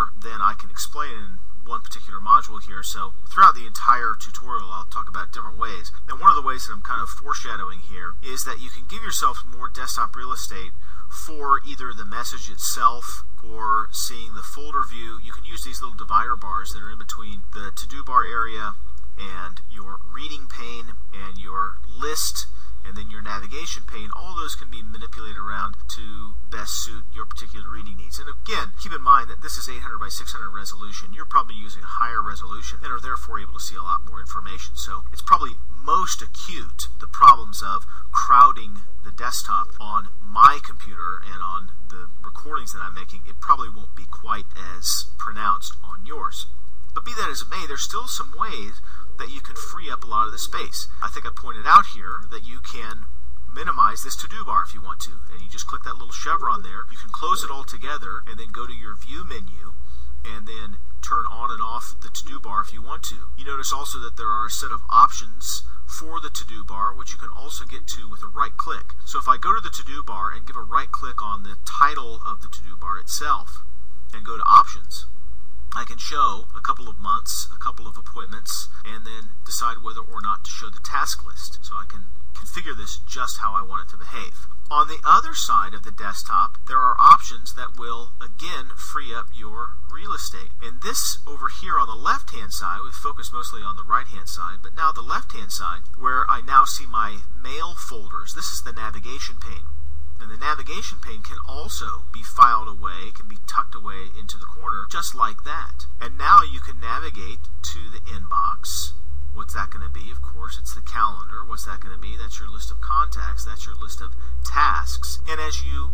more than I can explain in one particular module here. So throughout the entire tutorial, I'll talk about different ways. And one of the ways that I'm kind of foreshadowing here is that you can give yourself more desktop real estate for either the message itself or seeing the folder view. You can use these little divider bars that are in between the to-do bar area and your reading pane and your list and then your navigation pane. All those can be manipulated around to best suit your particular reading needs. And again, keep in mind that this is 800 by 600 resolution. You're probably using a higher resolution and are therefore able to see a lot more information. So it's probably most acute, the problems of crowding the desktop on my computer and on the recordings that I'm making. It probably won't be quite as pronounced on yours. But be that as it may, there's still some ways that you can free up a lot of the space. I think I pointed out here that you can minimize this to-do bar if you want to, and you just click that little chevron there. You can close it all together and then go to your view menu and then turn on and off the to-do bar if you want to. You notice also that there are a set of options for the to-do bar, which you can also get to with a right click. So if I go to the to-do bar and give a right click on the title of the to-do bar itself and go to options, I can show a couple of months, a couple of appointments, and then decide whether or not to show the task list. So I can configure this just how I want it to behave. On the other side of the desktop, there are options that will, again, free up your real estate. And this over here on the left-hand side, we focus mostly on the right-hand side, but now the left-hand side, where I now see my mail folders, this is the navigation pane. And the navigation pane can also be filed away, can be tucked away into the corner, just like that. And now you can navigate to the inbox. What's that going to be? Of course, it's the calendar. What's that going to be? That's your list of contacts. That's your list of tasks. And as you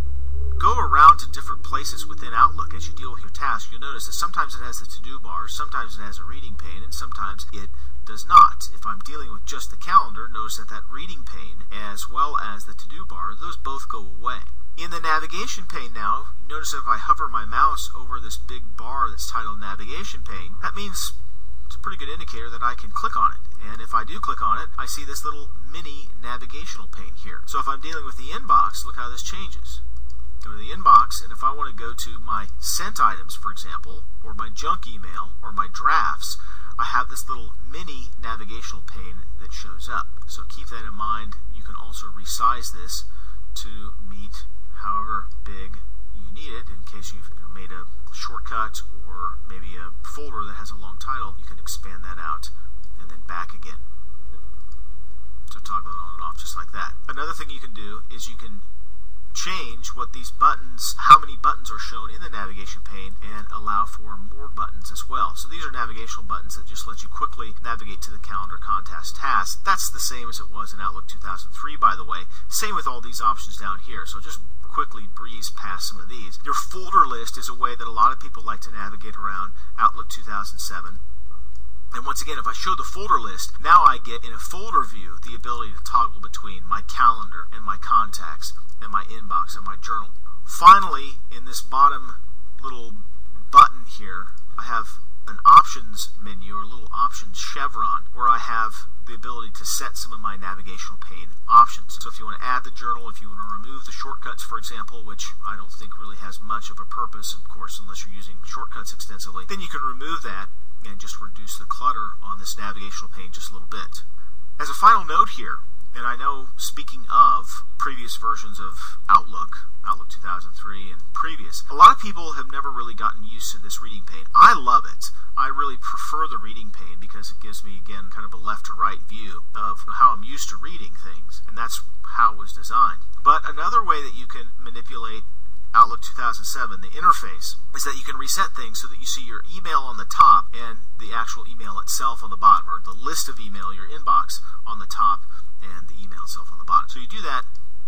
go around to different places within Outlook, as you deal with your tasks, you'll notice that sometimes it has the to-do bar, sometimes it has a reading pane, and sometimes it does not. If I'm dealing with just the calendar, notice that that reading pane, as well as the to-do bar, those both go away. In the navigation pane now, notice if I hover my mouse over this big bar that's titled navigation pane, that means it's a pretty good indicator that I can click on it. And if I do click on it, I see this little mini navigational pane here. So if I'm dealing with the inbox, look how this changes. Go to the inbox, and if I want to go to my sent items, for example, or my junk email, or my drafts, I have this little mini navigational pane that shows up. So keep that in mind. You can also resize this to meet however big you need it. In case you've made a shortcut or maybe a folder that has a long title, you can expand that out and then back again. So toggle it on and off just like that. Another thing you can do is you can change what these buttons, how many buttons are shown in the navigation pane, and allow for more buttons as well. So these are navigational buttons that just let you quickly navigate to the calendar, contacts, tasks. That's the same as it was in Outlook 2003, by the way. Same with all these options down here. So just quickly breeze past some of these. Your folder list is a way that a lot of people like to navigate around Outlook 2007. And once again, if I show the folder list, now I get in a folder view the ability to toggle between my calendar and my contacts and my inbox and my journal. Finally, in this bottom little button here, I have an options menu or a little options chevron where I have the ability to set some of my navigational pane options. So if you want to add the journal, if you want to remove the shortcuts, for example, which I don't think really has much of a purpose, of course, unless you're using shortcuts extensively, then you can remove that and just reduce the clutter on this navigational pane just a little bit. As a final note here, and I know, speaking of previous versions of Outlook 2003 and previous, a lot of people have never really gotten used to this reading pane. I love it. I really prefer the reading pane because it gives me, again, kind of a left to right view of how I'm used to reading things, and that's how it was designed. But another way that you can manipulate Outlook 2007, the interface, is that you can reset things so that you see your email on the top and the actual email itself on the bottom, or the list of email, your inbox, on the top and the email itself on the bottom. So you do that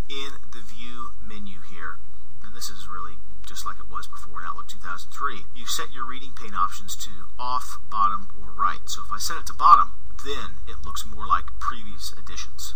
in the view menu here, and this is really just like it was before in Outlook 2003. You set your reading pane options to off, bottom, or right. So if I set it to bottom, then it looks more like previous editions.